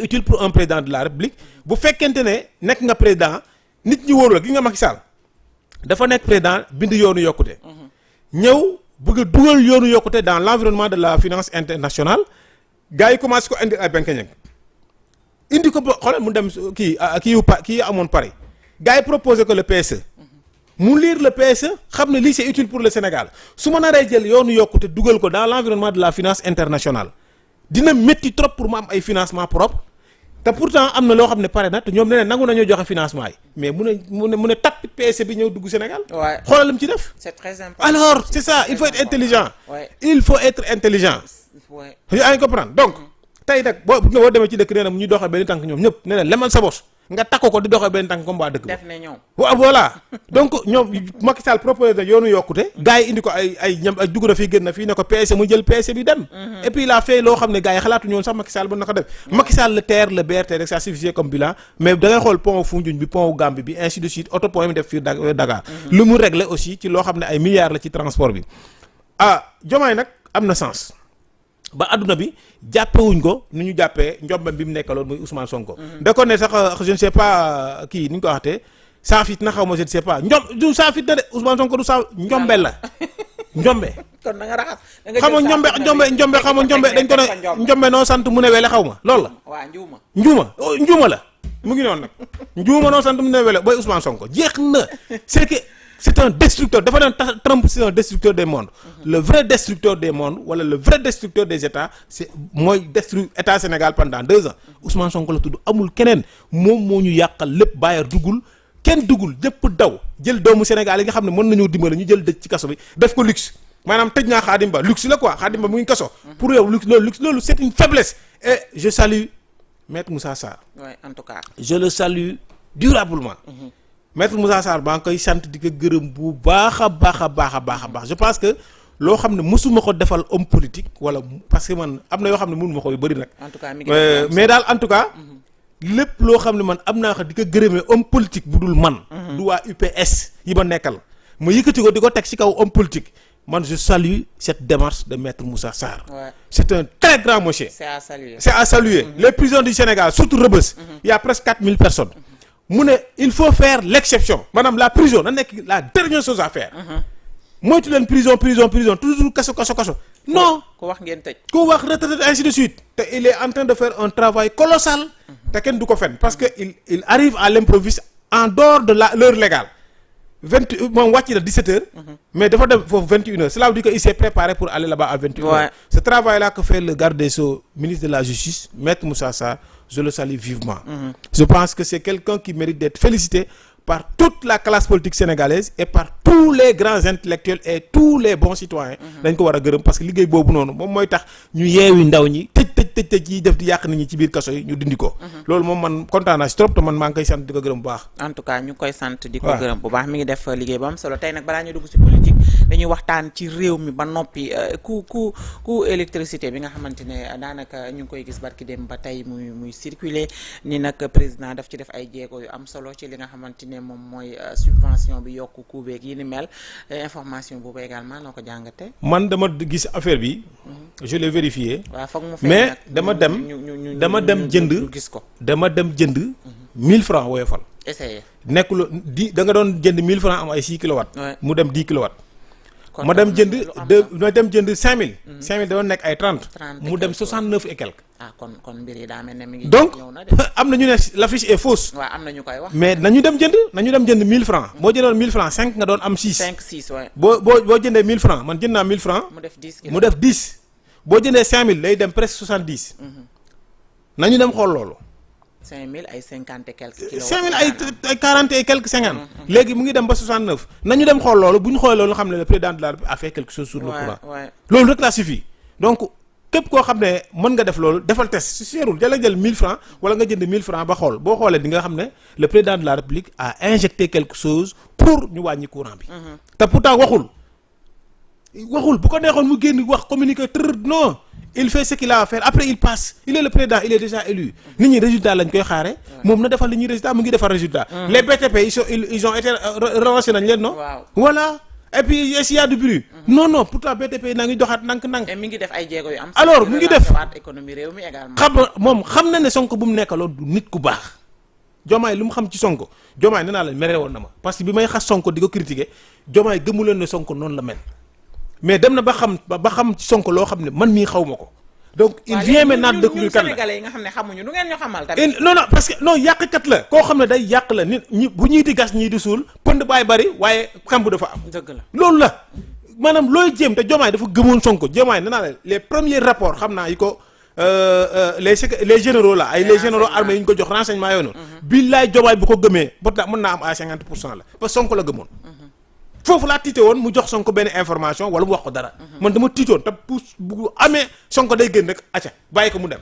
utile pour un président de la République bu fekkente ne nekk nga président nit ñi wóolu la gi nga Macky Sall dafa nekk président bind yoonu yokkute ñëw bëgg a dugal yoonu yokkute dans l'environnement de la finance internationale gars yi commencé ko indi ay benkeñeg indi ko ba xoolal mu dem kii amoon Paris gars yi proposé que le PSE mu lire le PSE xam ne lii c'est utile pour le Sénégal su ma naree jël yoonu yokkute dugal ko dans l'environnement de la finance internationale dina métti trop pour mu am ay financement propre te pourtant am na loo xam ne pare na te ñoom nee na nangu nañoo joxe financement yi mais mu ne tappi PSE bi ñëw dugg Sénégal. Ouais. xoolal mu ci def. C'est très important. Alors c'est ça il faut être intelligent. Ouais. Il faut être intelligent. Ouais. yaa ngi comprendre donc tey nag boo demee ci dëkk nee na mu ñu doxee benn tànk ñoom ñëpp nee na lemal sa bos nga takko ko di doxee benn tànk comme waa dëkk def ne ñoom. waaw voilà donc ñoom Macky Sall proposé na yoonu yokkute gars yi indi ko ay ñam ay dugg na fii gën na fii ne ko PSE mu jël PSE bi dem et puis il a fait loo xam ne gars yi xalaatu ñoon sax Macky Sall ba na ko def Macky Sall le TER le BRT rek ça suffisait comme bilan mais da ngay xool pont Foundiougne bi pont Gambie bi ainsi de suite autopont yi mu def fii Dakar lu mu réglé aussi ci loo xam ne ay milliards la ci transport bi Diomaye nag am na sens ba adduna bi jàppewuñ ko ni ñu jàppee njombam bi mu nekkaloon muy Ousmane Sonko. da ko ne sax je ne sais pas kii ni ñu ko waxatee saafit na xaw ma je ne sais pas du saafit na de Ousmane Sonko du njombe la njombe. kon da nga raxas da xam nga njombe xam nga njombe dañ ko ne njombe noo sant mu ne wele xaw ma loolu la. waaw njuuma la mu ngi noonu nag njuuma noo sant mu ne wele booy Ousmane Sonko jeex na c'est que. C'est un destructeur dafa doon Trump c'est un destructeur des mondes le vrai destructeur des mondes wala le vrai destructeur des états c'est mooy détruire état Sénégal pendant 2 ans Ousmane Sonko la tudd amul keneen moom moo ñu yàqal lépp bàyyar duggul kenn duggul ñëpp daw jël doomu Sénégal yi nga xam ne mën nañoo dimbali ñu jël dëj ci kaso bi def ko luxe maanaam tëj naa Khadim Ba luxe la quoi Khadim Ba mu ngi kaso pour yow luxe loolu c'est une faiblesse et je salue Maître Moussa Sarr. Ouais, en tout cas je le salue durablement. Maître Moussa Sarr baa ngi koy sant di ko gërëm bu baax a baax je pense que loo xam ne mësuma ko defal homme politique wala parce que man am na yoo xam ne mënuma ko yu bëri nag. en tout cas mais daal en tout cas. lépp loo xam ne man am naa ko di ko gërëmee homme politique bu dul man. du waa UPS yi ma nekkal. ma yëkkati ko di ko teg ci kaw homme politique man je salue cette démarche de Maître Moussa Sarr. Ouais. C'est un très grand monsieur. c'est à saluer. C'est à saluer. Les prisons du Sénégal surtout Rebeuss. Il y a presque 4000 personnes. mu ne il faut faire l'exception maanaam la prison na nekk la dernière chose à faire. moytu leen prison toujours kaso non ku wax ngeen tëj. ku wax retraité ainsi de suite te il est en train de faire un travail colossal te kenn du ko fen parce que il arrive à l'improviste en dehors de l'heure légale moom wàcc na 17h. mais dafa dem foofu 21h cela veut dire que il s'est préparé pour aller là-bas à 21h. Ouais. Ce travail-là que fait le garde des Sceaux ministre de la Justice Maître Moussa Sarr je le salue vivement. Je pense que c'est quelqu'un qui mérite d'être félicité par toute la classe politique sénégalaise et par tous les grands intellectuels et tous les bons citoyens. dañ ko war a gërëm parce que liggéey boobu noonu moom mooy tax ñu yeewi ndaw ñi tëj yi def di yàq nit ñi ci biir kaso yi ñu dindi ko. loolu moom man kontaan naa si trop te man maa ngi koy sant di ko gërëm bu baax. en tout cas ñu koy sant di ko gërëm bu baax mi ngi def liggéey ba am solo tey nag balaa ñu dugg ci politique dañuy waxtaan ci réew mi ba noppi ku électricité bi nga xamante ne daanaka ñu ngi koy gis barki dem ba tey muy circuler ni nag président daf ci def ay jéego yu am solo ci li nga xamante ne moom mooy subvention bi yokku kubeeg yi ni mel information boobu également noo ko jàngate man dama gis affaire bi je l'ai vérifié. waaw foog mu mais dama dem jënd gis ko dama dem jënd 1000 francs woyofal. essayé nekkul da nga doon jënd 1000 francs am ay 6 kilowatts. mu dem 10 kilowatts. kon ma dem jënd 5000. 5000 da doon nekk ay 30. mu dem 69 et quelque. kon mbir yi daa mel ne mi ngi. donc ñëw na de. am na ñu ne l'affiche est fausse. waaw am na ñu koy wax. mais nañu dem jënd 1000 francs boo jëndoon 1000 francs 5 nga doon am 6. 6 waaye. boo jëndee 1000 francs man jënd naa 1000 francs. mu def 10 boo jëndee 5000 lay dem presque 70. nañu dem xool loolu. 5000 ay 50 et quelques kilos. 5000 ay 40 et quelques 50. léegi mu ngi dem ba 69. nañu dem xool loolu bu ñu xoolee loolu xam ne le président de la République a fait quelque chose sur le courant. loolu rek la suffit donc képp koo xam ne mën nga def loolu defal test si seerul jël 1000 francs wala nga jënd 1000 francs ba xool boo xoolee di nga xam ne le président de la République a injecté quelque chose pour ñu wàññi courant bi. te pourtant waxul bu ko neexoon mu génn wax communiquer non. Il fait ce qu'il a à faire après il passe il est le président il est déjà élu nit ñi résultat lañ koy xaare moom na defal li ñuy résultat mu ngi defal résultat les BTP ils ont été relancés nañ leen non voilà et puis est-ce qu'il y a du bruit. Non pourtant BTP na ngi doxaat nank-nank. et mi ngi def ay jéego yu am. alors mu ngi def économie réew mi également. moom xam na ne Sonko bu mu nekkaloon du nit ku baax. Diomaye lu mu xam ci Sonko Diomaye nee naa la mere woon na ma parce que bi may xas Sonko di ko critiquer Diomaye gëmu leen ne Sonko noonu la mel mais dem na ba xam ci Sonko loo xam ne man mii xaw ma ko. donc il vient maintenant de découvrir kan la Sénégalais yi nga xam ne xamuñu nu ngeen ñu xamal tamit. non parce que non yàqkat la koo xam ne day yàq la nit ñi bu ñii di gas ñii di suul pënd baay bari waaye xambu dafa am. dëgg la loolu la maanaam looy jéem te Diomaye dafa gëmoon Sonko Diomaye nee naa la les premiers rapports xam naa yi ko les généraux là les généraux armés yi ñu ko jox renseignement yooyu noonu. billaay Diomaye bu ko gëmee ba mën naa am à 50% la parce que Sonko la gëmoon. foofu laa tiite woon mu jox Sonko benn information wala mu wax ko dara. man dama tiitoon te bu amee Sonko day génn rek acca bàyyi ko mu dem.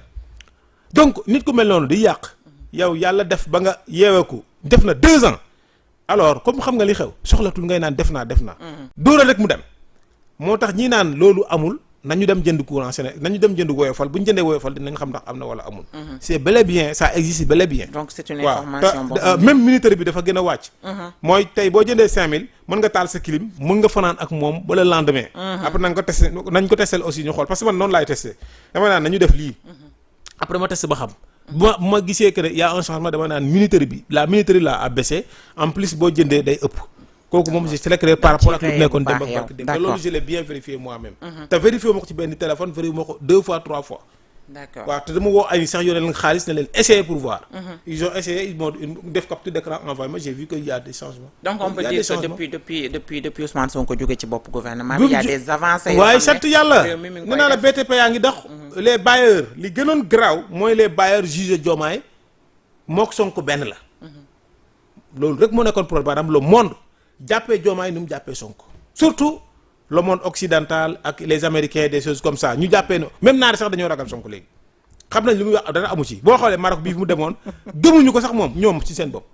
donc nit ku mel noonu di yàq yow yàlla def ba nga yeeweeku def na 2 ans alors comme xam nga li xew soxlatul ngay naan def naa. dóoral rek mu dem moo tax ñii naan loolu amul nañu dem jënd courant Sénégal nañu dem jënd woyofal bu ñu jëndee woyofal dinañ xam ndax am na wala amul. c'est bel et bien ça existe bel et bien. donc c'est une information waaw même militaire bi dafa gën a wàcc. mooy tey boo jëndee 5000 mën nga taal sa clim mën nga fanaan ak moom ba le lendemain. après nañ ko testé aussi ñu xool parce que man noonu laay testé dama naan nañu def lii. après ma testé ba xam. bu ma gisee que ne y a un changement dama naan militaire bi la militaire là a baissé en plus boo jëndee day ëpp. kooku moom c'est très clair par rapport ak lu nekkoon dem ak barke dem te loolu je l'ai bien vérifié moi-même. te vérifié ma ko ci benn téléphone vérifié ma ko 2 fois 3 fois. d'accord waaw te dama woo ay sax yore leen xaalis ne leen essayer pour voir. ils ont essayé ils m'ont def capture d'écran envoyé ma j'ai vu que y a des changements. donc on peut dire que depuis Ousmane Sonko jóge ci bopp gouvernement bi y a des avancées. waaye sant yàlla nee naa la BTP yaa ngi dox. les bailleurs li gënoon garaaw mooy les bailleurs jugé Diomaye mook Sonko benn la. loolu rek moo nekkoon problème maanaam le monde. jàppee Diomaye ni mu jàppee Sonko surtout le monde occidental ak les américains des choses comme ça ñu jàppee ne même naari sax dañoo ragal Sonko léegi xam nañ li muy wax dara amu ci boo xoolee Maroc bii mu demoon gëmuñu ko sax moom ñoom ci seen bopp.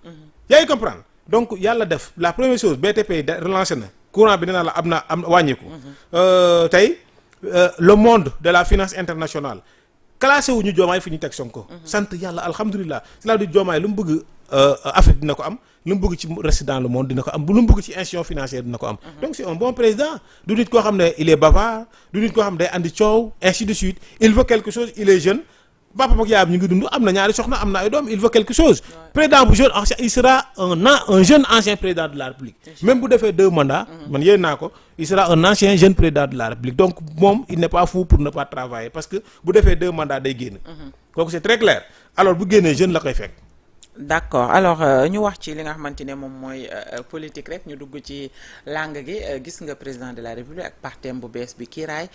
yaa ngi comprendre donc yàlla def la première chose BTP relancé na courant bi nee naa la am na wàññeeku. tey le monde de la finance internationale classé wu ñu Diomaye fi ñu teg Sonko. sant yàlla alhamdulilah c'est-à-dire Diomaye lu mu bëgg Afrique dina ko am. lu mu bëgg ci reste dans le monde dina ko am lu mu bëgg ci institution financière dina ko am. donc c'est un bon président du nit koo xam ne il est bavard du nit koo xam ne day andi coow ainsi de suite il veut quelque chose il est jeune papam ak yaayam ñu ngi dund am na ñaari soxna am na ay doom il veut quelque chose. président bu jeune il sera un jeune ancien président de la République. même bu defee 2 mandats. man yéen naa ko il sera un ancien jeune président de la République donc moom il n'est pas fou pour ne pas travailler parce que bu defee 2 mandats day génn. donc c'est très clair alors bu génnee jeune la koy fekk. d'accord alors ñu wax ci li nga xamante ne moom mooy politique rek ñu dugg ci langue gi gis nga président de la République ak partem bu bees bi kiiraay